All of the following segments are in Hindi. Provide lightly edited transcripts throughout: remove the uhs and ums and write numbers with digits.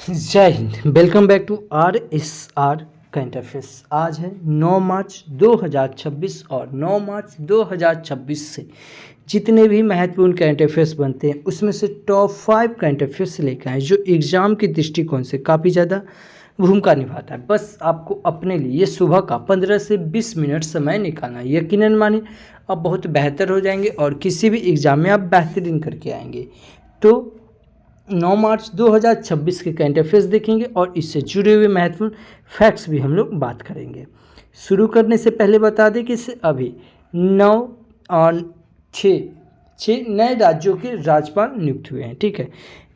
जय Hind. Welcome back to RSR current affairs. आज है 9 मार्च 2026 और 9 मार्च 2026 से जितने भी महत्वपूर्ण करंट अफेयर्स बनते हैं उसमें से टॉप 5 करंट अफेयर्स लेकर आए जो एग्ज़ाम के दृष्टिकोण से काफ़ी ज़्यादा भूमिका निभाता है। बस आपको अपने लिए ये सुबह का 15 से 20 मिनट समय निकालना है। यकीनन मानिए आप बहुत बेहतर हो जाएंगे और किसी भी एग्ज़ाम में आप बेहतरीन करके आएंगे। तो 9 मार्च 2026 के करंट अफेयर्स देखेंगे और इससे जुड़े हुए महत्वपूर्ण फैक्ट्स भी हम लोग बात करेंगे। शुरू करने से पहले बता दें कि इससे अभी 9 और 6 नए राज्यों के राज्यपाल नियुक्त हुए हैं। ठीक है,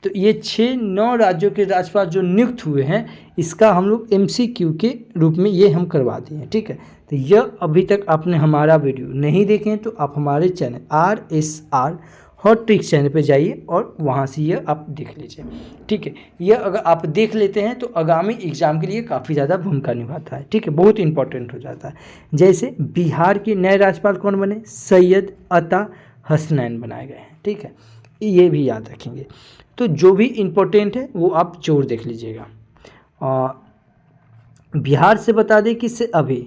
तो ये 9 राज्यों के राज्यपाल जो नियुक्त हुए हैं इसका हम लोग MCQ के रूप में ये हम करवा दिए हैं। ठीक है, तो यह अभी तक आपने हमारा वीडियो नहीं देखे हैं तो आप हमारे channel RSR hot tricks channel पे जाइए और वहाँ से यह आप देख लीजिए। ठीक है, यह अगर आप देख लेते हैं तो आगामी एग्जाम के लिए काफ़ी ज़्यादा भूमिका निभाता है। ठीक है, बहुत इंपॉर्टेंट हो जाता है। जैसे बिहार के नए राज्यपाल कौन बने? सैयद अता हसनैन बनाए गए हैं। ठीक है, ये भी याद रखेंगे। तो जो भी इम्पोर्टेंट है वो आप जरूर देख लीजिएगा। बिहार से बता दें कि से अभी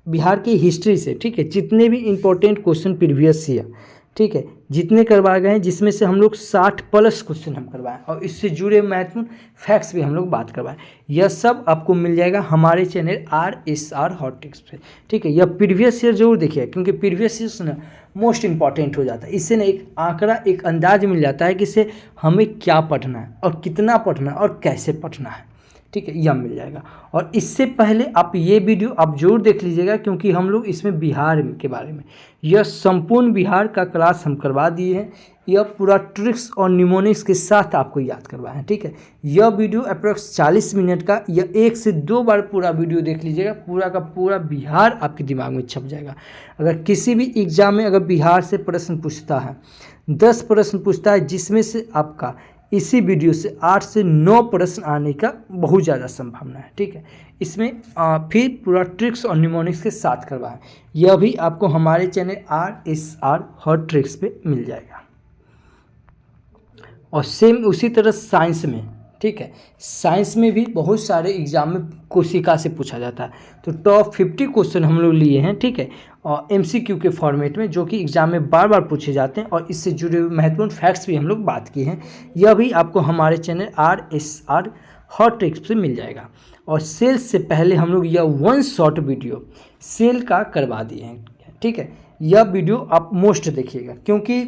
बिहार की हिस्ट्री से, ठीक है, जितने भी इम्पोर्टेंट क्वेश्चन प्रीवियस ईयर, ठीक है, जितने करवाए गए हैं जिसमें से हम लोग 60 प्लस क्वेश्चन हम करवाएं और इससे जुड़े महत्वपूर्ण फैक्ट्स भी हम लोग बात करवाएं। यह सब आपको मिल जाएगा हमारे चैनल RSR हॉट ट्रिक्स पे। ठीक है, यह प्रीवियस ईयर जरूर देखिए क्योंकि प्रीवियस ईयर ना मोस्ट इंपॉर्टेंट हो जाता है। इससे ना एक आंकड़ा, एक अंदाज मिल जाता है कि इससे हमें क्या पढ़ना है और कितना पढ़ना है और कैसे पढ़ना है। ठीक है, यह मिल जाएगा। और इससे पहले आप ये वीडियो आप जरूर देख लीजिएगा क्योंकि हम लोग इसमें बिहार के बारे में यह संपूर्ण बिहार का क्लास हम करवा दिए हैं। यह पूरा ट्रिक्स और निमोनिक्स के साथ आपको याद करवाए हैं। ठीक है, यह वीडियो अप्रोक्स 40 मिनट का, यह 1 से 2 बार पूरा वीडियो देख लीजिएगा, पूरा का पूरा बिहार आपके दिमाग में छप जाएगा। अगर किसी भी एग्जाम में अगर बिहार से प्रश्न पूछता है, 10 प्रश्न पूछता है जिसमें से आपका इसी वीडियो से 8 से 9 प्रश्न आने का बहुत ज़्यादा संभावना है। ठीक है, इसमें फिर पूरा ट्रिक्स और निमोनिक्स के साथ करवाएं। यह भी आपको हमारे चैनल RSR हॉट ट्रिक्स पे मिल जाएगा। और सेम उसी तरह साइंस में, ठीक है, साइंस में भी बहुत सारे एग्जाम में कोशिका से पूछा जाता है। तो टॉप 50 क्वेश्चन हम लोग लिए हैं। ठीक है, और MCQ के फॉर्मेट में जो कि एग्जाम में बार बार पूछे जाते हैं और इससे जुड़े हुए महत्वपूर्ण फैक्ट्स भी हम लोग बात किए हैं। यह भी आपको हमारे चैनल RSR हॉट ट्रिक्स पे मिल जाएगा। और सेल से पहले हम लोग यह 1 शॉर्ट वीडियो सेल का करवा दिए हैं। ठीक है, यह वीडियो आप मोस्ट देखिएगा क्योंकि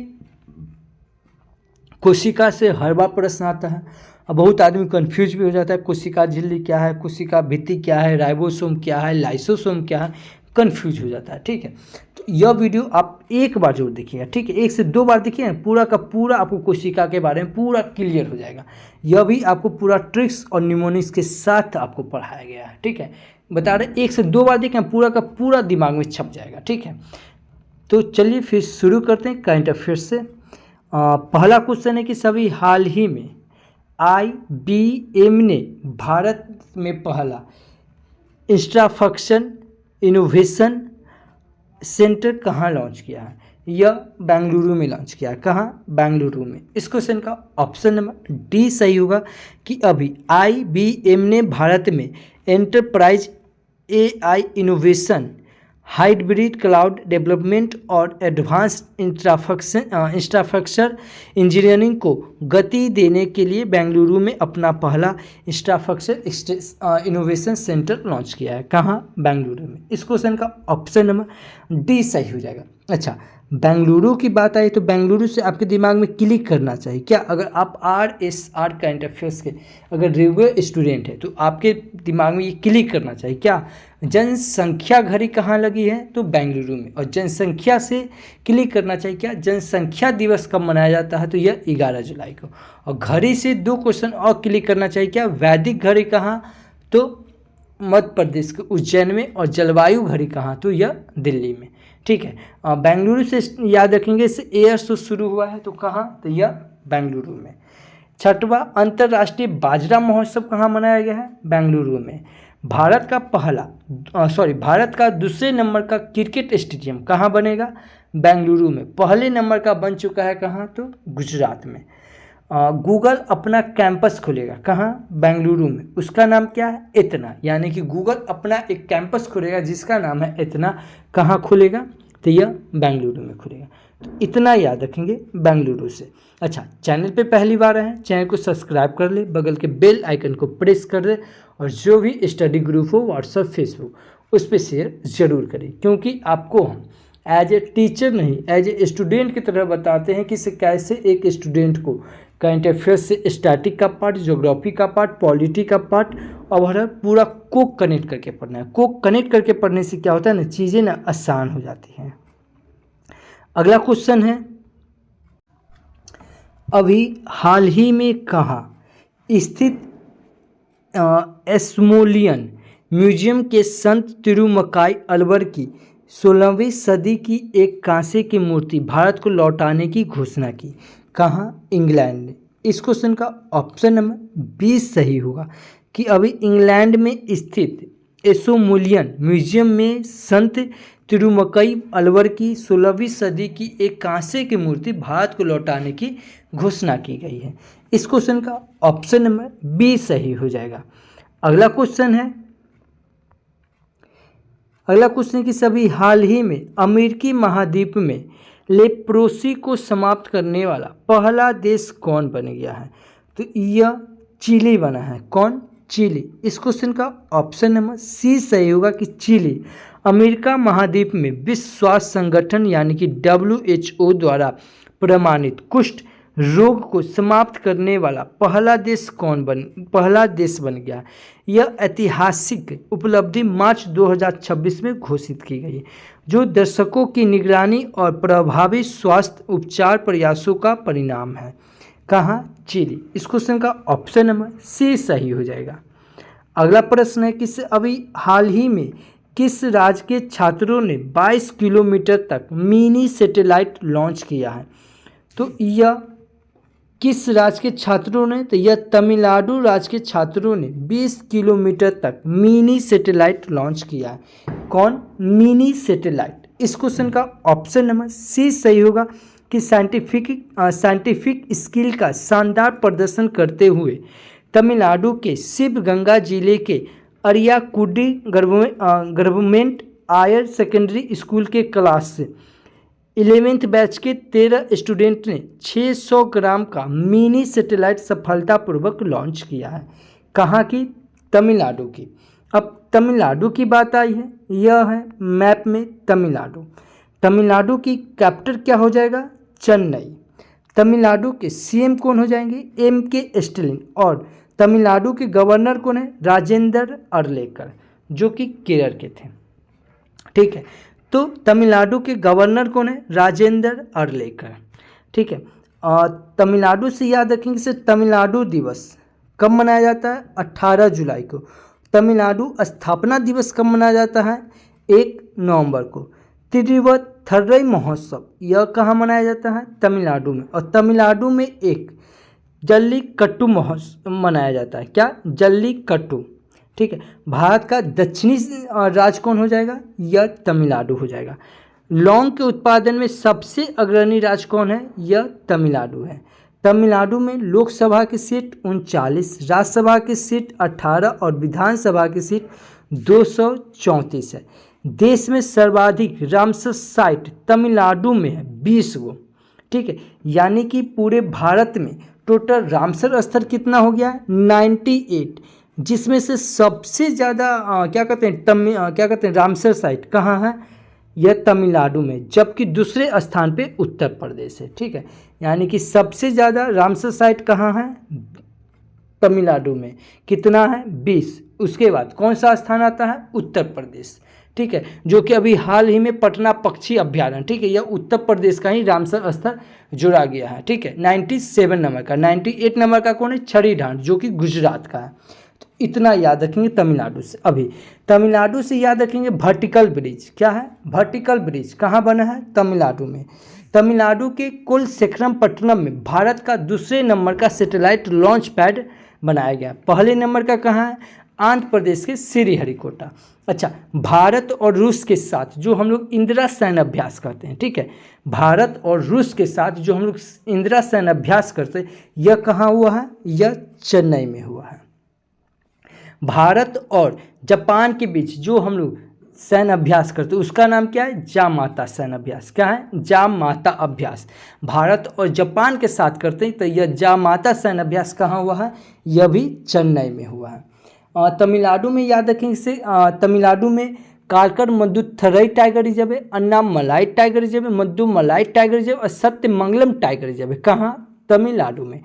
कोशिका से हर बार प्रश्न आता है। अब बहुत आदमी कंफ्यूज भी हो जाता है, कोशिका झिल्ली क्या है, कोशिका भित्ति क्या है, राइबोसोम क्या है, लाइसोसोम क्या है, कंफ्यूज हो जाता है। ठीक है, तो यह वीडियो आप एक बार जरूर देखिएगा। ठीक है, 1 से 2 बार देखिए, पूरा का पूरा आपको कोशिका के बारे में पूरा क्लियर हो जाएगा। यह भी आपको पूरा ट्रिक्स और निमोनिक्स के साथ आपको पढ़ाया गया है। ठीक है, बता रहे 1 से 2 बार देखें, पूरा का पूरा दिमाग में छप जाएगा। ठीक है, तो चलिए फिर शुरू करते हैं करंट अफेयर्स से। पहला क्वेश्चन है कि सभी हाल ही में IBM ने भारत में पहला इंफ्रास्ट्रक्चर इनोवेशन सेंटर कहाँ लॉन्च किया है? यह बेंगलुरु में लॉन्च किया है। कहाँ? बेंगलुरु में। इस क्वेश्चन का ऑप्शन नंबर D सही होगा कि अभी IBM ने भारत में enterprise AI innovation, hybrid cloud development और एडवांस्ड इंफ्रास्ट्रक्चर इंजीनियरिंग को गति देने के लिए बेंगलुरु में अपना पहला इंफ्रास्ट्रक्चर इनोवेशन सेंटर लॉन्च किया है। कहाँ? बेंगलुरु में। इस क्वेश्चन का ऑप्शन नंबर D सही हो जाएगा। अच्छा, बेंगलुरु की बात आई तो बेंगलुरु से आपके दिमाग में क्लिक करना चाहिए क्या? अगर आप RSR करंट अफेयर्स के अगर रेगुलर स्टूडेंट है तो आपके दिमाग में ये क्लिक करना चाहिए क्या? जनसंख्या घड़ी कहाँ लगी है? तो बेंगलुरु में। और जनसंख्या से क्लिक करना चाहिए क्या? जनसंख्या दिवस कब मनाया जाता है? तो यह 11 जुलाई को। और घड़ी से 2 क्वेश्चन और क्लिक करना चाहिए क्या? वैदिक घड़ी कहाँ? तो मध्य प्रदेश के उज्जैन में। और जलवायु घड़ी कहाँ? तो यह दिल्ली में। ठीक है, बेंगलुरु से याद रखेंगे, इससे एयर शो शुरू हुआ है तो कहाँ? तो यह बेंगलुरु में। छठवां अंतर्राष्ट्रीय बाजरा महोत्सव कहाँ मनाया गया है? बेंगलुरु में। भारत का दूसरे नंबर का क्रिकेट स्टेडियम कहाँ बनेगा? बेंगलुरु में। पहले नंबर का बन चुका है कहाँ? तो गुजरात में। गूगल अपना कैंपस खोलेगा, कहाँ? बेंगलुरु में। उसका नाम क्या है? इतना। यानी कि गूगल अपना एक कैंपस खोलेगा जिसका नाम है इतना। कहाँ खुलेगा? तो यह बेंगलुरु में खुलेगा। तो इतना याद रखेंगे बेंगलुरु से। अच्छा, चैनल पे पहली बार आए हैं, चैनल को सब्सक्राइब कर ले, बगल के बेल आइकन को प्रेस कर दे, और जो भी स्टडी ग्रुप हो व्हाट्सएप फेसबुक उस पर शेयर ज़रूर करें, क्योंकि आपको हम एज ए टीचर नहीं, एज ए स्टूडेंट की तरह बताते हैं कि कैसे एक स्टूडेंट को करंट अफेयर्स से स्टैटिक का पार्ट, ज्योग्राफी का पार्ट, पॉलिटी का पार्ट और पूरा को कनेक्ट करके पढ़ना है। को कनेक्ट करके पढ़ने से क्या होता है ना, चीज़ें ना आसान हो जाती हैं। अगला क्वेश्चन है, अभी हाल ही में कहाँ स्थित एस्मोलियन म्यूजियम के संत तिरुमकाई अलवर की 16वीं सदी की एक कांसे की मूर्ति भारत को लौटाने की घोषणा की? कहाँ? इंग्लैंड ने। इस क्वेश्चन का ऑप्शन नंबर 20 सही होगा कि अभी इंग्लैंड में स्थित एस्मोलियन म्यूजियम में संत तिरुमकई अलवर की 16वीं सदी की एक कांसे की मूर्ति भारत को लौटाने की घोषणा की गई है। इस क्वेश्चन का ऑप्शन नंबर 20 सही हो जाएगा। अगला क्वेश्चन है, कि सभी हाल ही में अमेरिकी महाद्वीप में लेप्रोसी को समाप्त करने वाला पहला देश कौन बन गया है? तो यह चिली बना है। कौन? चिली। इस क्वेश्चन का ऑप्शन नंबर सी सही होगा कि चिली अमेरिका महाद्वीप में विश्व स्वास्थ्य संगठन यानी कि WHO द्वारा प्रमाणित कुष्ठ रोग को समाप्त करने वाला पहला देश बन गया। यह ऐतिहासिक उपलब्धि मार्च 2026 में घोषित की गई, जो दर्शकों की निगरानी और प्रभावी स्वास्थ्य उपचार प्रयासों का परिणाम है। कहाँ? चिली। इस क्वेश्चन का ऑप्शन नंबर सी सही हो जाएगा। अगला प्रश्न है, अभी हाल ही में किस राज्य के छात्रों ने 22 किलोमीटर तक मिनी सैटेलाइट लॉन्च किया है? तो यह किस राज्य के छात्रों ने? तो यह तमिलनाडु राज्य के छात्रों ने 20 किलोमीटर तक मिनी सैटेलाइट लॉन्च किया है। कौन? Mini satellite. इस क्वेश्चन का ऑप्शन नंबर सी सही होगा कि साइंटिफिक स्किल का शानदार प्रदर्शन करते हुए तमिलनाडु के शिवगंगा जिले के अरियाकुडी गवर्नमेंट हायर सेकेंडरी स्कूल के क्लास 11th बैच के 13 स्टूडेंट ने 600 ग्राम का मिनी सैटेलाइट सफलतापूर्वक लॉन्च किया है। कहाँ की? तमिलनाडु की। अब तमिलनाडु की बात आई है, यह है मैप में तमिलनाडु। तमिलनाडु की कैपिटल क्या हो जाएगा? चेन्नई। तमिलनाडु के सीएम कौन हो जाएंगे? MK Stalin. और तमिलनाडु के गवर्नर कौन है? राजेंद्र अरलेकर, जो कि केरल के थे। ठीक है, तो तमिलनाडु के गवर्नर कौन है? राजेंद्र अरलेकर। ठीक है, तमिलनाडु से याद रखेंगे से तमिलनाडु दिवस कब मनाया जाता है? 18 जुलाई को। तमिलनाडु स्थापना दिवस कब मनाया जाता है? 1 नवंबर को। तिरुवथरई महोत्सव यह कहाँ मनाया जाता है? तमिलनाडु में। और तमिलनाडु में एक जल्लीकट्टू महोत्सव मनाया जाता है। क्या? जल्लीकट्टू। ठीक है, भारत का दक्षिणी राज्य कौन हो जाएगा? यह तमिलनाडु हो जाएगा। लौंग के उत्पादन में सबसे अग्रणी राज्य कौन है? यह तमिलनाडु है। तमिलनाडु में लोकसभा की सीट 39, राज्यसभा की सीट 18 और विधानसभा की सीट 234 है। देश में सर्वाधिक रामसर साइट तमिलनाडु में है 20 गो। ठीक है, यानी कि पूरे भारत में टोटल रामसर स्थल कितना हो गया? 98, जिसमें से सबसे ज़्यादा क्या कहते हैं रामसर साइट कहाँ है? यह तमिलनाडु में, जबकि दूसरे स्थान पे उत्तर प्रदेश है। ठीक है, यानी कि सबसे ज़्यादा रामसर साइट कहाँ है? तमिलनाडु में। कितना है? 20। उसके बाद कौन सा स्थान आता है? उत्तर प्रदेश। ठीक है, जो कि अभी हाल ही में पटना पक्षी अभ्यारण्य, ठीक है, यह उत्तर प्रदेश का ही रामसर स्थल जुड़ा गया है। ठीक है, 97 नंबर का। 98 नंबर का कौन है? छड़ी-ढांड, जो कि गुजरात का है। इतना याद रखेंगे तमिलनाडु से। अभी तमिलनाडु से याद रखेंगे वर्टिकल ब्रिज। क्या है? वर्टिकल ब्रिज कहाँ बना है? तमिलनाडु में। तमिलनाडु के कुलशेखरमपट्टनम में भारत का दूसरे नंबर का सैटेलाइट लॉन्च पैड बनाया गया। पहले नंबर का कहाँ है? आंध्र प्रदेश के श्रीहरिकोटा। अच्छा, भारत और रूस के साथ जो हम लोग इंदिरा सैन्य अभ्यास करते हैं, ठीक है, भारत और रूस के साथ जो हम लोग इंदिरा सैन्य अभ्यास करते हैं, यह कहाँ हुआ है? यह चेन्नई में हुआ है। भारत और जापान के बीच जो हम लोग सैन्य अभ्यास करते हैं उसका नाम क्या है? जामाता सैन्य अभ्यास। क्या है? जामाता अभ्यास। भारत और जापान के साथ करते हैं तो यह जामाता सैन्य अभ्यास कहाँ हुआ है? यह भी चेन्नई में हुआ है। तमिलनाडु में याद रखें इसे, तमिलनाडु में कालकर मदुथरई टाइगर रिजर्व है, अन्नामलाई टाइगर रिजर्व है, मद्दुमलाई टाइगर रिजर्व और सत्यमंगलम टाइगर रिजर्व है। कहाँ? तमिलनाडु में।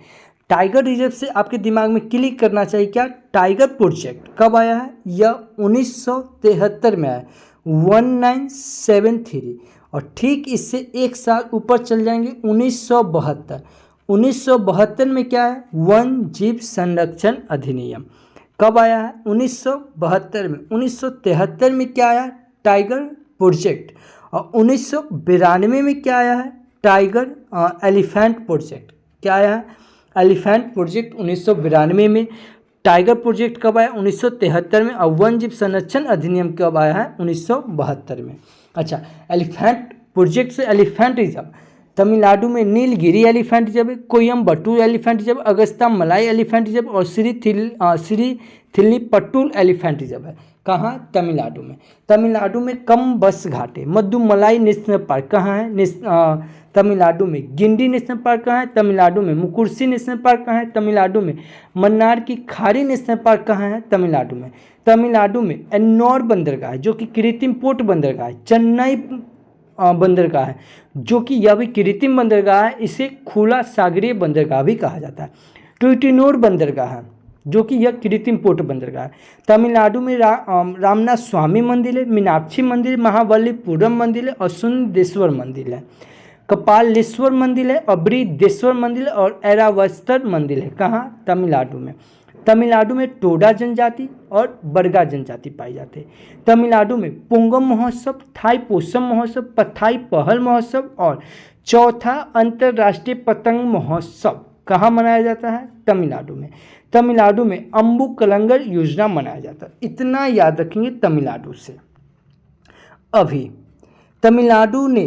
टाइगर रिजर्व से आपके दिमाग में क्लिक करना चाहिए क्या? टाइगर प्रोजेक्ट कब आया है? यह 1973 में आया, 1973। और ठीक इससे एक साल ऊपर चल जाएंगे, 1972। 1972 में क्या है? वन जीव संरक्षण अधिनियम कब आया है? 1972 में। 1973 में क्या आया? Tiger project. और 1992 में क्या आया है? Tiger elephant project. क्या आया है? एलिफेंट प्रोजेक्ट 1992 में। टाइगर प्रोजेक्ट कब आया? 1973 में। और वन जीव संरक्षण अधिनियम कब आया है? 1972 में। अच्छा, एलिफेंट प्रोजेक्ट से एलिफेंट रिजर्व तमिलनाडु में Nilgiri elephant reserve, Coimbatore elephant reserve, Agasthyamalai elephant reserve और श्री थिल्लीपट्टूर एलिफेंट रिजर्व है। कहाँ? तमिलनाडु में। तमिलनाडु में कम बस घाट है। मद्दुमलाई नेशनल पार्क कहाँ है? तमिलनाडु में। गिंडी नेशनल पार्क कहाँ है? तमिलनाडु में। मुकुर्सी नेशनल पार्क कहाँ है? तमिलनाडु में। मन्नार की खाड़ी नेशनल पार्क कहाँ है? तमिलनाडु में। तमिलनाडु में एन्नौर बंदरगाह है जो कि कृत्रिम पोर्ट बंदरगाह है। चेन्नई बंदरगाह है जो कि यह भी कृत्रिम बंदरगाह है, इसे खुला सागरीय बंदरगाह भी कहा जाता है। टुइटिनोर बंदरगाह है जो कि यह कृत्रिम पोर्ट बंदरगाह है। तमिलनाडु में रामनाथ स्वामी मंदिर है, मीनाक्षी मंदिर, महाबलीपुरम मंदिर है और सुंदेश्वर मंदिर है, कपालेश्वर मंदिर है और बृहदेश्वर मंदिर और ऐरावस्तर मंदिर है। कहाँ? तमिलनाडु में। तमिलनाडु में टोडा जनजाति और बरगा जनजाति पाई जाती है। तमिलनाडु में पोंगम महोत्सव, थाई पोसम महोत्सव, पथाई पहल महोत्सव और चौथा अंतर्राष्ट्रीय पतंग महोत्सव कहाँ मनाया जाता है? तमिलनाडु में। तमिलनाडु में अम्बु कलंगर योजना मनाया जाता है। इतना याद रखेंगे तमिलनाडु से। अभी तमिलनाडु ने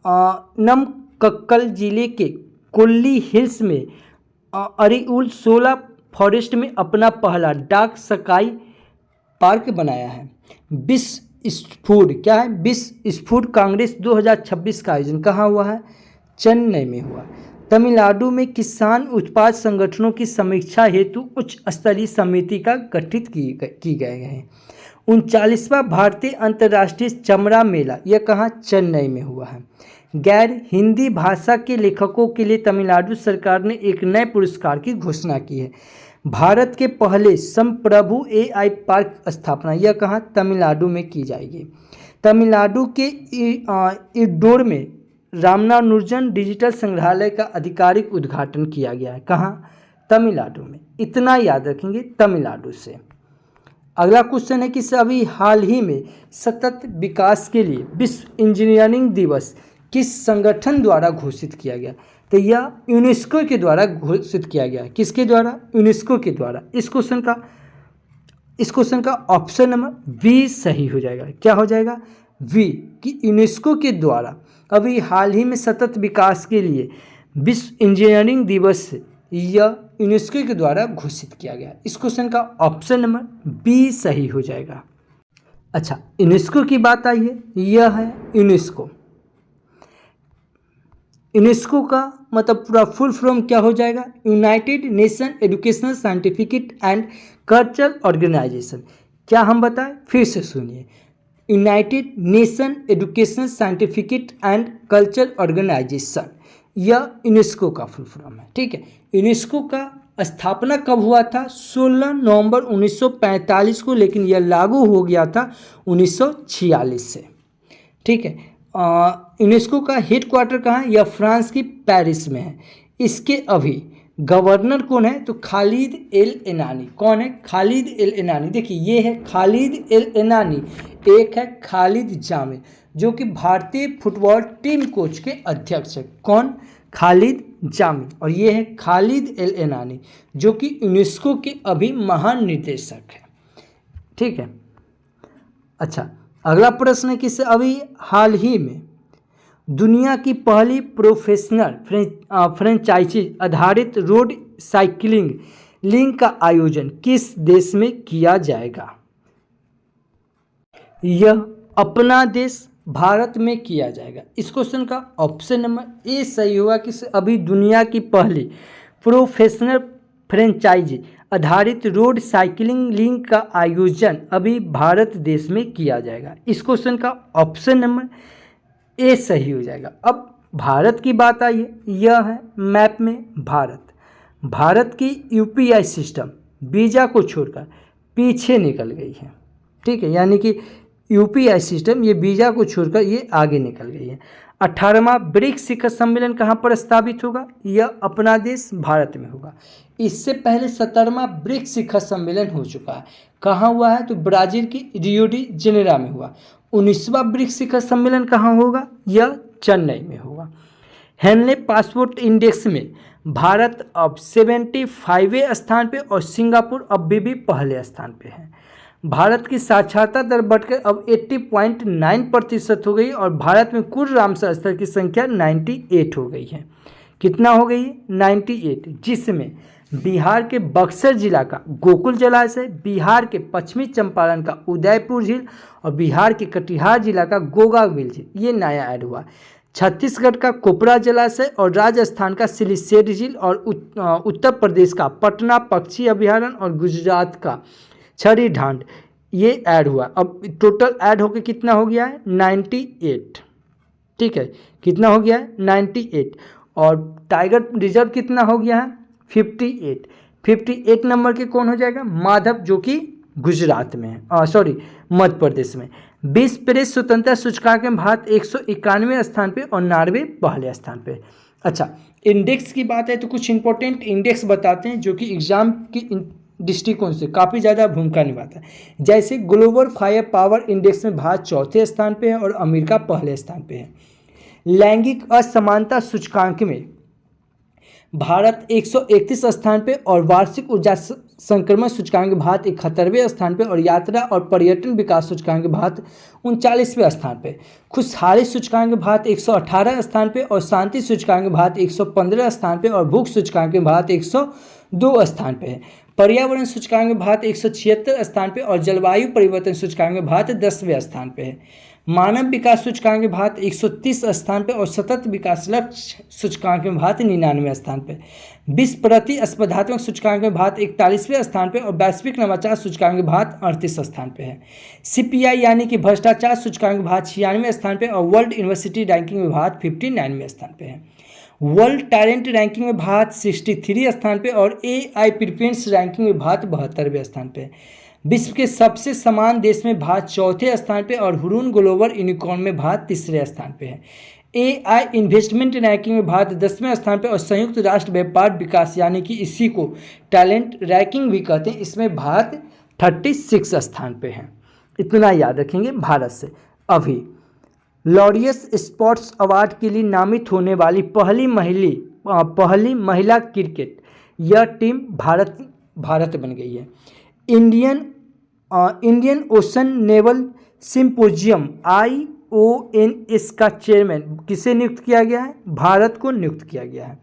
नमक्कल जिले के कोल्ली हिल्स में अरिउल 16 फॉरेस्ट में अपना पहला डार्क स्काई पार्क बनाया है। विश्व स्फूड क्या है? विश्व स्फूड कांग्रेस 2026 का आयोजन कहाँ हुआ है? चेन्नई में हुआ। तमिलनाडु में किसान उत्पाद संगठनों की समीक्षा हेतु उच्च स्तरीय समिति का गठित की गए हैं। 39वां भारतीय अंतर्राष्ट्रीय चमड़ा मेला यह कहाँ? चेन्नई में हुआ है। गैर हिंदी भाषा के लेखकों के लिए तमिलनाडु सरकार ने एक नए पुरस्कार की घोषणा की है। भारत के पहले संप्रभु AI पार्क स्थापना यह कहाँ? तमिलनाडु में की जाएगी। तमिलनाडु के इडोर में रामानुजन डिजिटल संग्रहालय का आधिकारिक उद्घाटन किया गया है। कहाँ? तमिलनाडु में। इतना याद रखेंगे तमिलनाडु से। अगला क्वेश्चन है कि अभी हाल ही में सतत विकास के लिए विश्व इंजीनियरिंग दिवस किस संगठन द्वारा घोषित किया गया? तो यह यूनेस्को के द्वारा घोषित किया गया है। किसके द्वारा? यूनेस्को के द्वारा। इस क्वेश्चन का ऑप्शन नंबर बी सही हो जाएगा। क्या हो जाएगा? वी, कि यूनेस्को के द्वारा अभी हाल ही में सतत विकास के लिए विश्व इंजीनियरिंग दिवस यह यूनेस्को के द्वारा घोषित किया गया। इस क्वेश्चन का ऑप्शन नंबर बी सही हो जाएगा। अच्छा, यूनेस्को की बात आई है, यह है यूनेस्को। यूनेस्को का मतलब पूरा फुल फॉर्म क्या हो जाएगा? United Nation Educational Scientific and Cultural Organization. क्या हम बताएं? फिर से सुनिए। United Nation Educational Scientific and Cultural Organization यह यूनेस्को का फुल फॉर्म है। ठीक है। यूनेस्को का स्थापना कब हुआ था? 16 नवंबर 1945 को, लेकिन यह लागू हो गया था 1946 से। ठीक है। यूनेस्को का हेडक्वार्टर कहाँ है? यह फ्रांस की पेरिस में है। इसके अभी गवर्नर कौन है? तो खालिद एल एनानी। कौन है? खालिद एल एनानी। देखिए, ये है खालिद एल एनानी, एक है खालिद जामे जो कि भारतीय फुटबॉल टीम कोच के अध्यक्ष है। कौन? खालिद जामी। और ये है खालिद एल एनानी जो कि यूनेस्को के अभी महानिदेशक है। ठीक है। अच्छा, अगला प्रश्न है कि अभी हाल ही में दुनिया की पहली प्रोफेशनल फ्रेंचाइजी आधारित रोड साइकिलिंग लीग का आयोजन किस देश में किया जाएगा? यह अपना देश भारत में किया जाएगा। इस क्वेश्चन का ऑप्शन नंबर ए सही होगा कि अभी दुनिया की पहली प्रोफेशनल फ्रेंचाइजी आधारित रोड साइकिलिंग लीग का आयोजन अभी भारत देश में किया जाएगा। इस क्वेश्चन का ऑप्शन नंबर ए सही हो जाएगा। अब भारत की बात आई है, यह है मैप में भारत की यूपीआई सिस्टम वीज़ा को छोड़कर पीछे निकल गई है। ठीक है, यानी कि यूपीआई सिस्टम ये वीज़ा को छोड़कर ये आगे निकल गई है। 18वां ब्रिक्स शिखर सम्मेलन कहाँ पर स्थापित होगा? यह अपना देश भारत में होगा। इससे पहले 17वां ब्रिक्स शिखर सम्मेलन हो चुका है। कहाँ हुआ है? तो ब्राज़ील की रियो डी जेनेरो में हुआ। 19वां ब्रिक्स शिखर सम्मेलन कहाँ होगा? यह चेन्नई में होगा। हेनले पासपोर्ट इंडेक्स में भारत अब 75वें स्थान पे और सिंगापुर अब भी पहले स्थान पे है। भारत की साक्षरता दर बढ़कर अब 80.9% हो गई और भारत में कुल रामसर स्थल की संख्या 98 हो गई है। कितना हो गई? 98, जिसमें बिहार के बक्सर जिला का गोकुल जलाशय, बिहार के पश्चिमी चंपारण का उदयपुर झील और बिहार के कटिहार जिला का गोगाबिल झील ये नया ऐड हुआ। छत्तीसगढ़ का कोपरा जलाशय और राजस्थान का सिलिसेट झील और उत्तर प्रदेश का पटना पक्षी अभयारण्य और गुजरात का छड़ी ढांड ये ऐड हुआ। अब टोटल ऐड होकर कितना हो गया है? 98। ठीक है, कितना हो गया है? 98। और टाइगर रिजर्व कितना हो गया है? 58। 58 नंबर के कौन हो जाएगा? माधव, जो कि गुजरात में है, सॉरी मध्य प्रदेश में। विश्व प्रेस स्वतंत्रता सूचकांक में भारत 191वें स्थान पे और नॉर्वे पहले स्थान पे। अच्छा, इंडेक्स की बात है तो कुछ इंपॉर्टेंट इंडेक्स बताते हैं जो कि एग्जाम की दृष्टिकोण से काफ़ी ज़्यादा भूमिका निभाता है। जैसे ग्लोबल फायर पावर इंडेक्स में भारत चौथे स्थान पे है और अमेरिका पहले स्थान पे है। लैंगिक असमानता सूचकांक में भारत 131 स्थान पे और वार्षिक ऊर्जा संक्रमण सूचकांक में भारत 71वें स्थान पे और यात्रा और पर्यटन विकास सूचकांक में भारत 39वें स्थान पे। खुशहाली सूचकांक में भारत 118 स्थान पे और शांति सूचकांक में भारत 115 स्थान पे और भूख सूचकांक में भारत 102 स्थान पे है। पर्यावरण सूचकांक में भारत 176 स्थान पे और जलवायु परिवर्तन सूचकांक में भारत 10वें स्थान पे है। मानव विकास सूचकांक में भारत 130 स्थान पे और सतत विकास लक्ष्य सूचकांक में भारत 99वें स्थान पे। विश्व प्रतिस्पर्धात्मक सूचकांक में भारत 41वें स्थान पे और वैश्विक नवाचार सूचकांक में भारत 38 स्थान पे है। CPI यानी कि भ्रष्टाचार सूचकांक में भारत 96वें स्थान पे और वर्ल्ड यूनिवर्सिटी रैंकिंग में भारत 59वें स्थान पे है। वर्ल्ड टैलेंट रैंकिंग में भारत 63 स्थान पे और AI प्रेफरेंस रैंकिंग में भारत 72वें स्थान पे है। विश्व के सबसे समान देश में भारत चौथे स्थान पे और हुरून ग्लोबल यूनिकॉर्न में भारत तीसरे स्थान पे है। AI इन्वेस्टमेंट रैंकिंग में भारत 10वें स्थान पे और संयुक्त राष्ट्र व्यापार विकास यानी कि इसी को टैलेंट रैंकिंग भी कहते हैं, इसमें भारत 36 स्थान पे है। इतना याद रखेंगे भारत से। अभी लॉरियस स्पोर्ट्स अवार्ड के लिए नामित होने वाली पहली महिला क्रिकेट यह टीम भारत बन गई है। Indian ocean naval symposium IONS का चेयरमैन किसे नियुक्त किया गया है? भारत को नियुक्त किया गया है।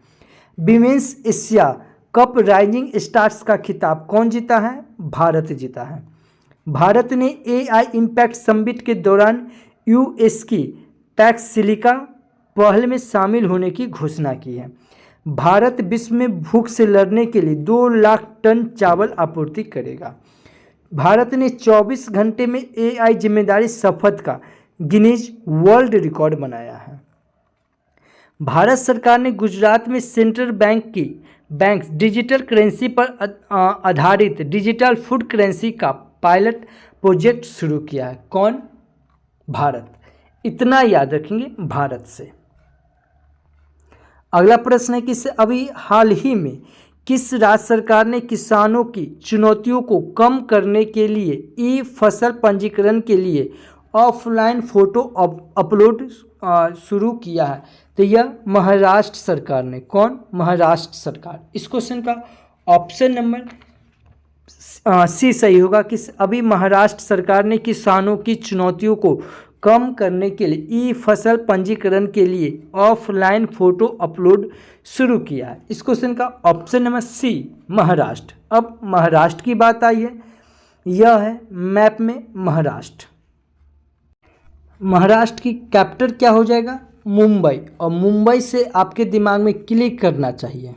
Women's Asia cup rising stars का खिताब कौन जीता है? भारत जीता है। भारत ने AI इम्पैक्ट समिट के दौरान US की टैक्स सिलिका पहल में शामिल होने की घोषणा की है। भारत विश्व में भूख से लड़ने के लिए 2 लाख टन चावल आपूर्ति करेगा। भारत ने 24 घंटे में AI जिम्मेदारी शपथ का गिनीज वर्ल्ड रिकॉर्ड बनाया है। भारत सरकार ने गुजरात में सेंट्रल बैंक डिजिटल करेंसी पर आधारित डिजिटल फूड करेंसी का पायलट प्रोजेक्ट शुरू किया है। कौन? भारत। इतना याद रखेंगे भारत से। अगला प्रश्न है कि अभी हाल ही में किस राज्य सरकार ने किसानों की चुनौतियों को कम करने के लिए ई-फसल पंजीकरण के लिए ऑफलाइन फ़ोटो अपलोड शुरू किया है? तो यह महाराष्ट्र सरकार ने। कौन? महाराष्ट्र सरकार। इस क्वेश्चन का ऑप्शन नंबर सी सही होगा कि अभी महाराष्ट्र सरकार ने किसानों की चुनौतियों को कम करने के लिए ई फसल पंजीकरण के लिए ऑफलाइन फ़ोटो अपलोड शुरू किया है। इस क्वेश्चन का ऑप्शन नंबर सी महाराष्ट्र। अब महाराष्ट्र की बात आई है, यह है मैप में महाराष्ट्र। महाराष्ट्र की कैपिटल क्या हो जाएगा? मुंबई। और मुंबई से आपके दिमाग में क्लिक करना चाहिए।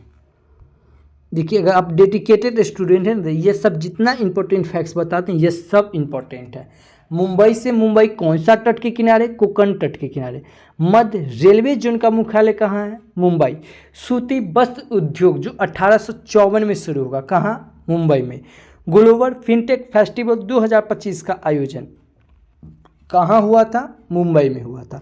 देखिए, अगर आप डेडिकेटेड स्टूडेंट हैं तो ये सब जितना इंपॉर्टेंट फैक्ट्स बताते हैं ये सब इंपॉर्टेंट है। मुंबई से मुंबई कौन सा तट के किनारे? कोंकण तट के किनारे। मध्य रेलवे जोन का मुख्यालय कहाँ है? मुंबई। सूती वस्त्र उद्योग जो 1854 में शुरू होगा, कहाँ? मुंबई में। ग्लोबल फिनटेक फेस्टिवल 2025 का आयोजन कहाँ हुआ था? मुंबई में हुआ था।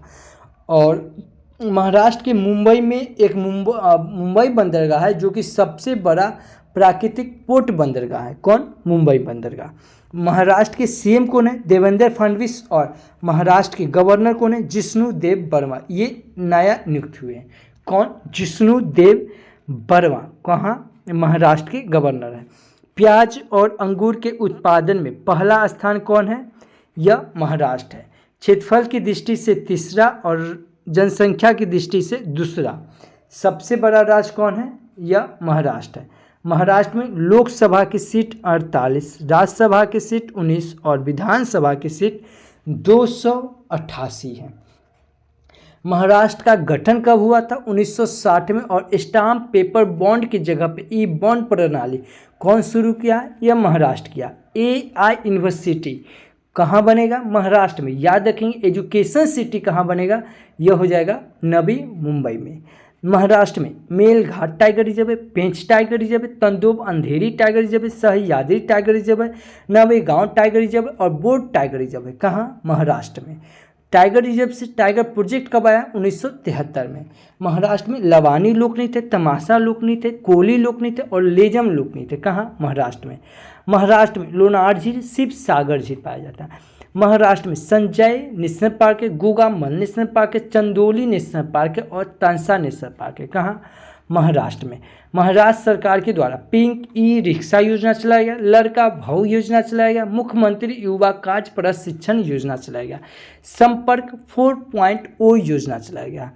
और महाराष्ट्र के मुंबई में एक मुंबई बंदरगाह है जो कि सबसे बड़ा प्राकृतिक पोर्ट बंदरगाह है। कौन? मुंबई बंदरगाह। महाराष्ट्र के सीएम कौन है? देवेंद्र फडणवीस। और महाराष्ट्र के गवर्नर कौन है? जिष्णु देव वर्मा। ये नया नियुक्त हुए हैं। कौन? जिष्णु देव वर्मा। कहाँ? महाराष्ट्र के गवर्नर हैं। प्याज और अंगूर के उत्पादन में पहला स्थान कौन है? यह महाराष्ट्र है। क्षेत्रफल की दृष्टि से तीसरा और जनसंख्या की दृष्टि से दूसरा सबसे बड़ा राज्य कौन है? यह महाराष्ट्र है। महाराष्ट्र में लोकसभा की सीट 48, राज्यसभा की सीट 19 और विधानसभा की सीट 288 है। महाराष्ट्र का गठन कब हुआ था? 1960 में। और स्टाम्प पेपर बॉन्ड की जगह पे ई बॉन्ड प्रणाली कौन शुरू किया? यह महाराष्ट्र किया। AI यूनिवर्सिटी कहाँ बनेगा? महाराष्ट्र में। याद रखेंगे, एजुकेशन सिटी कहाँ बनेगा? यह हो जाएगा नवी मुंबई में। महाराष्ट्र में मेलघाट टाइगर रिजर्व है, पेंच टाइगर रिजर्व है, तंदोब अंधेरी टाइगर रिजर्व है, सह्याद्री टाइगर रिजर्व है, नवेगांव टाइगर रिजर्व है और बोर्ड टाइगर रिजर्व है। कहाँ? महाराष्ट्र में। टाइगर रिजर्व से टाइगर प्रोजेक्ट कब आया? 1973 में। महाराष्ट्र में लवानी लोक नृत्य, तमाशा लोक नृत्य, कोली लोक नृत्य और लेजम लोक नृत्य। कहाँ? महाराष्ट्र में। महाराष्ट्र में लोनार झील, शिव सागर झील पाया जाता है। महाराष्ट्र में संजय नेशनल पार्क है, गोगामल नेशनल पार्क है, चंदोली नेशनल पार्क है और तांसा नेशनल पार्क है। कहाँ? महाराष्ट्र में। महाराष्ट्र सरकार के द्वारा पिंक ई रिक्शा योजना चलाया गया, लड़का भाऊ योजना चलाया गया, मुख्यमंत्री युवा कार्य प्रशिक्षण योजना चलाया गया, संपर्क 4.0 योजना चलाया गया।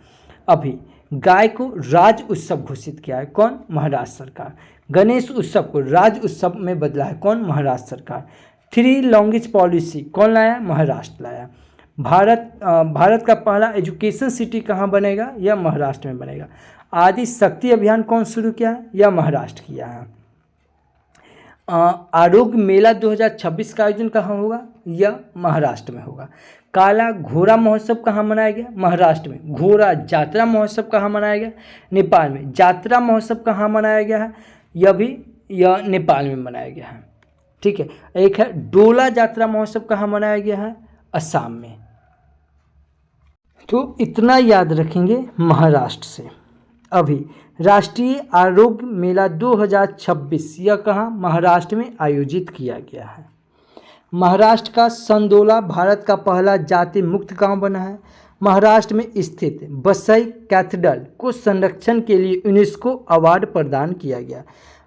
अभी गाय को राज्य उत्सव घोषित किया है। कौन? महाराष्ट्र सरकार। गणेश उत्सव को राज्य उत्सव में बदला है। कौन? महाराष्ट्र सरकार। 3 लैंग्वेज पॉलिसी कौन लाया? महाराष्ट्र लाया। भारत का पहला एजुकेशन सिटी कहाँ बनेगा? यह महाराष्ट्र में बनेगा। आदि शक्ति अभियान कौन शुरू किया है? यह महाराष्ट्र किया है। आरोग्य मेला 2026 का आयोजन कहाँ होगा? यह महाराष्ट्र में होगा। काला घोड़ा महोत्सव कहाँ मनाया गया? महाराष्ट्र में। घोड़ा यात्रा महोत्सव कहाँ मनाया गया? नेपाल में। यात्रा महोत्सव कहाँ मनाया गया है? यह नेपाल में मनाया गया है। ठीक है। एक है डोला यात्रा महोत्सव कहाँ मनाया गया है? असम में। तो इतना याद रखेंगे महाराष्ट्र से। अभी राष्ट्रीय आरोग्य मेला 2026 यह कहाँ? महाराष्ट्र में आयोजित किया गया है। महाराष्ट्र का संदोला भारत का पहला जाति मुक्त गांव बना है। महाराष्ट्र में स्थित बसई कैथेड्रल को संरक्षण के लिए यूनेस्को अवार्ड प्रदान किया गया।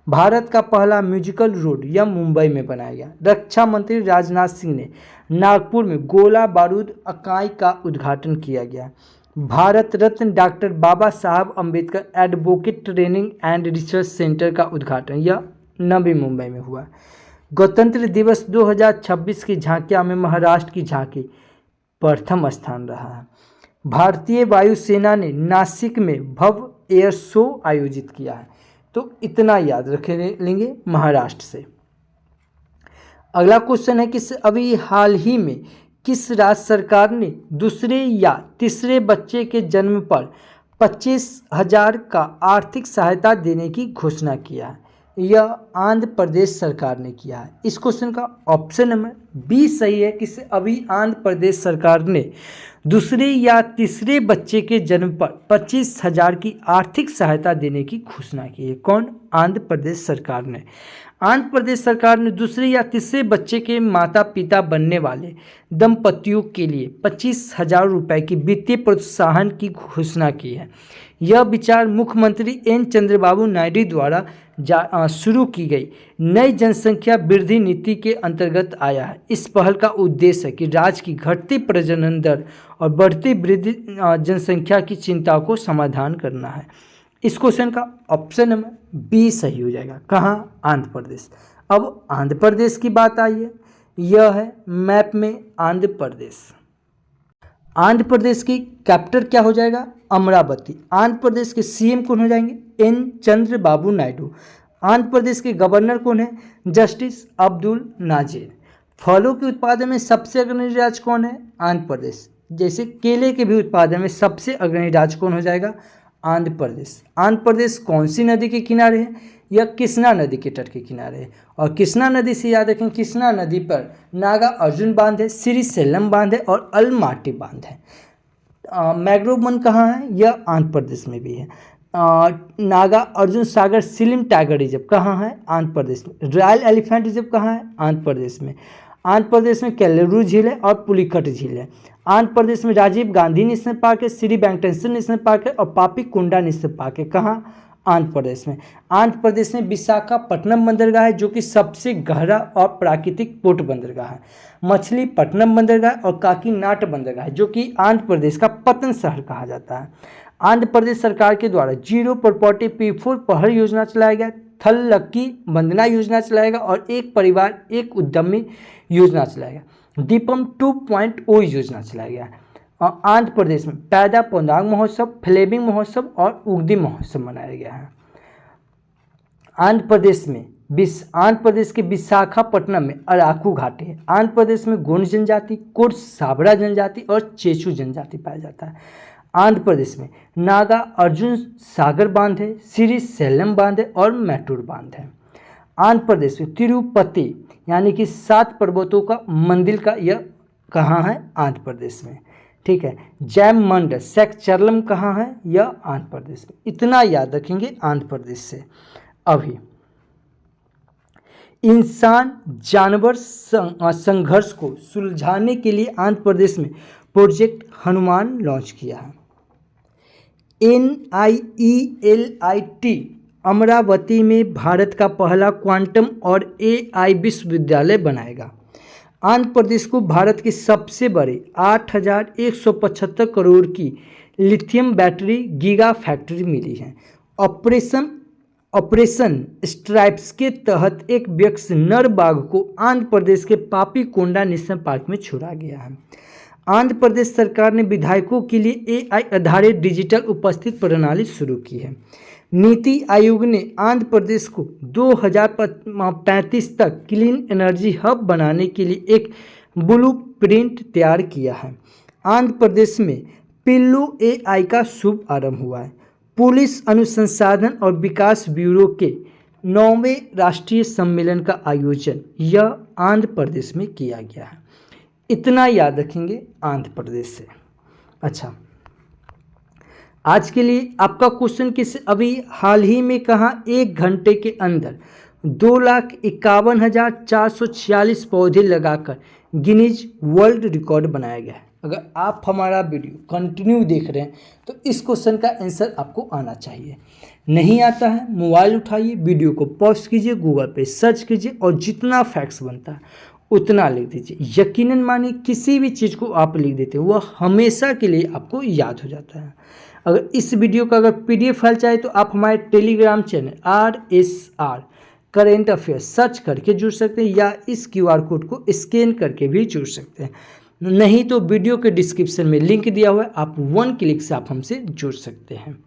भारत का पहला म्यूजिकल रोड यह मुंबई में बनाया गया। रक्षा मंत्री राजनाथ सिंह ने नागपुर में गोला बारूद इकाई का उद्घाटन किया गया। Bharat Ratna doctor Baba Saheb Ambedkar advocate training and research centre का उद्घाटन यह नवी मुंबई में हुआ। गणतंत्र दिवस 2026 की झांकियां में महाराष्ट्र की झांकी प्रथम स्थान रहा है। भारतीय वायुसेना ने नासिक में भव्य एयर शो आयोजित किया है। तो इतना याद रखे लेंगे महाराष्ट्र से। अगला क्वेश्चन है कि अभी हाल ही में किस राज्य सरकार ने दूसरे या तीसरे बच्चे के जन्म पर 25,000 का आर्थिक सहायता देने की घोषणा किया है? यह आंध्र प्रदेश सरकार ने किया है। इस क्वेश्चन का ऑप्शन नंबर बी सही है कि अभी आंध्र प्रदेश सरकार ने दूसरे या तीसरे बच्चे के जन्म पर 25,000 की आर्थिक सहायता देने की घोषणा की है। कौन? आंध्र प्रदेश सरकार ने। आंध्र प्रदेश सरकार ने दूसरे या तीसरे बच्चे के माता पिता बनने वाले दंपतियों के लिए 25,000 रुपये की वित्तीय प्रोत्साहन की घोषणा की है। यह विचार मुख्यमंत्री एन चंद्रबाबू नायडू द्वारा शुरू की गई नई जनसंख्या वृद्धि नीति के अंतर्गत आया है। इस पहल का उद्देश्य है कि राज्य की घटती प्रजनन दर और बढ़ती वृद्धि जनसंख्या की चिंता को समाधान करना है। इस क्वेश्चन का ऑप्शन नंबर बी सही हो जाएगा। कहाँ? आंध्र प्रदेश। अब आंध्र प्रदेश की बात आई है, यह है मैप में आंध्र प्रदेश। आंध्र प्रदेश की कैपिटल क्या हो जाएगा? अमरावती। आंध्र प्रदेश के सीएम कौन हो जाएंगे? एन चंद्रबाबू नायडू। आंध्र प्रदेश के गवर्नर कौन है? जस्टिस अब्दुल नाजिर। फलों के उत्पादन में सबसे अग्रणी राज्य कौन है? आंध्र प्रदेश। जैसे केले के भी उत्पादन में सबसे अग्रणी राज्य कौन हो जाएगा? आंध्र प्रदेश। आंध्र प्रदेश कौन सी नदी के किनारे है? यह कृष्णा नदी के तट के किनारे है। और कृष्णा नदी से याद रखें, कृष्णा नदी पर नागा अर्जुन बांध है, श्रीशैलम बांध है और अलमाटी बांध है। मैंग्रोव वन कहाँ है? यह आंध्र प्रदेश में भी है। नागा अर्जुन सागर सिलिम टाइगर रिजर्व कहाँ है? आंध्र प्रदेश में। रॉयल एलिफेंट रिजर्व कहाँ है? आंध्र प्रदेश में। आंध्र प्रदेश में केल्लुरु झील है और पुलिकट झील है। आंध्र प्रदेश में राजीव गांधी नेशनल पार्क है, श्री वेंकटेश्वर नेशनल पार्क है और पापीकोंडा नेशनल पार्क है। कहाँ? आंध्र प्रदेश में। आंध्र प्रदेश में विशाखापट्टनम बंदरगाह है जो कि सबसे गहरा और प्राकृतिक पोर्ट बंदरगाह है। मछलीपट्टनम बंदरगाह और काकीनाड बंदरगाह जो कि आंध्र प्रदेश का पतन शहर कहा जाता है। आंध्र प्रदेश सरकार के द्वारा जीरो प्रॉपर्टी P4 पहल योजना चलाया गया, थल लक्की वंदना योजना चलाएगा और एक परिवार एक उद्यमी योजना चलाएगा। दीपम 2.0 योजना चलाया गया। आंध्र प्रदेश में पैदा पोंदांग महोत्सव, फ्लेमिंग महोत्सव और उगदी महोत्सव मनाया गया है। आंध्र प्रदेश के विशाखापट्टनम में अराकू घाटी है। आंध्र प्रदेश में गोंड जनजाति, कुर्द साबरा जनजाति और चेचू जनजाति पाया जाता है। आंध्र प्रदेश में नागा अर्जुन सागर बांध है, श्रीशैलम बांध है और मैटूर बांध है। आंध्र प्रदेश में तिरुपति यानी कि 7 पर्वतों का मंदिर का यह कहाँ है? आंध्र प्रदेश में। ठीक है। जयमंड सेक्चरलम कहाँ है? यह आंध्र प्रदेश में। इतना याद रखेंगे आंध्र प्रदेश से। अभी इंसान जानवर संघर्ष को सुलझाने के लिए आंध्र प्रदेश में प्रोजेक्ट हनुमान लॉन्च किया है। NIELIT अमरावती में भारत का पहला क्वांटम और AI विश्वविद्यालय बनाएगा। आंध्र प्रदेश को भारत के सबसे बड़े 8,175 करोड़ की लिथियम बैटरी गीगा फैक्ट्री मिली है। ऑपरेशन स्ट्राइप्स के तहत एक वयस्क नर बाघ को आंध्र प्रदेश के पापीकोंडा नेशनल पार्क में छोड़ा गया है। आंध्र प्रदेश सरकार ने विधायकों के लिए AI आधारित डिजिटल उपस्थित प्रणाली शुरू की है। नीति आयोग ने आंध्र प्रदेश को 2035 तक क्लीन एनर्जी हब बनाने के लिए एक ब्लूप्रिंट तैयार किया है। आंध्र प्रदेश में पिल्लू AI का शुभ आरंभ हुआ है। पुलिस अनुसंधान और विकास ब्यूरो के 9वें राष्ट्रीय सम्मेलन का आयोजन यह आंध्र प्रदेश में किया गया है। इतना याद रखेंगे आंध्र प्रदेश से। अच्छा, आज के लिए आपका क्वेश्चन किस अभी हाल ही में कहा 1 घंटे के अंदर 2,51,446 पौधे लगाकर गिनीज वर्ल्ड रिकॉर्ड बनाया गया है। अगर आप हमारा वीडियो कंटिन्यू देख रहे हैं तो इस क्वेश्चन का आंसर आपको आना चाहिए। नहीं आता है, मोबाइल उठाइए, वीडियो को पॉज कीजिए, गूगल पे सर्च कीजिए और जितना फैक्ट्स बनता है उतना लिख दीजिए। यकीनन मानिए किसी भी चीज़ को आप लिख देते हैं वह हमेशा के लिए आपको याद हो जाता है। अगर इस वीडियो का अगर PDF फाइल चाहे तो आप हमारे Telegram channel RSR current affairs search करके जुड़ सकते हैं या इस QR कोड को स्कैन करके भी जुड़ सकते हैं। नहीं तो वीडियो के डिस्क्रिप्शन में लिंक दिया हुआ है, आप 1 क्लिक से आप हमसे जुड़ सकते हैं।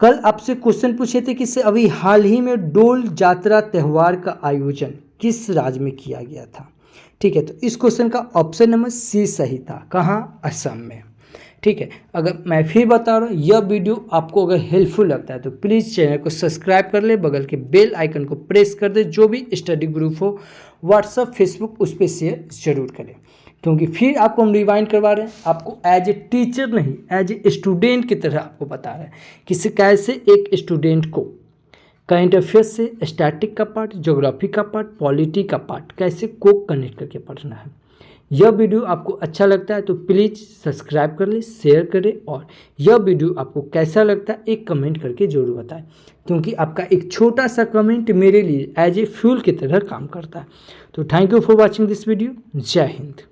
कल आपसे क्वेश्चन पूछे थे कि अभी हाल ही में डोल जात्रा त्यौहार का आयोजन किस राज्य में किया गया था। ठीक है, तो इस क्वेश्चन का ऑप्शन नंबर C सही था। कहाँ? असम में। ठीक है, अगर मैं फिर बता रहा हूँ यह वीडियो आपको अगर हेल्पफुल लगता है तो प्लीज़ चैनल को सब्सक्राइब कर ले, बगल के बेल आइकन को प्रेस कर दे। जो भी स्टडी ग्रुप हो व्हाट्सअप फेसबुक उस पर शेयर जरूर करें, क्योंकि फिर आपको हम रिवाइंड करवा रहे हैं। आपको एज ए टीचर नहीं, एज ए स्टूडेंट की तरह आपको बता रहे हैं कि कैसे एक स्टूडेंट को करंट अफेयर्स से स्टैटिक का पार्ट, ज्योग्राफी का पार्ट, पॉलिटी का पार्ट कैसे को कनेक्ट करके पढ़ना है। यह वीडियो आपको अच्छा लगता है तो प्लीज़ सब्सक्राइब कर ले, शेयर करें, और यह वीडियो आपको कैसा लगता है एक कमेंट करके ज़रूर बताएं, क्योंकि आपका एक छोटा सा कमेंट मेरे लिए एज ए फ्यूल की तरह काम करता है। तो thank you for watching this video. जय हिंद।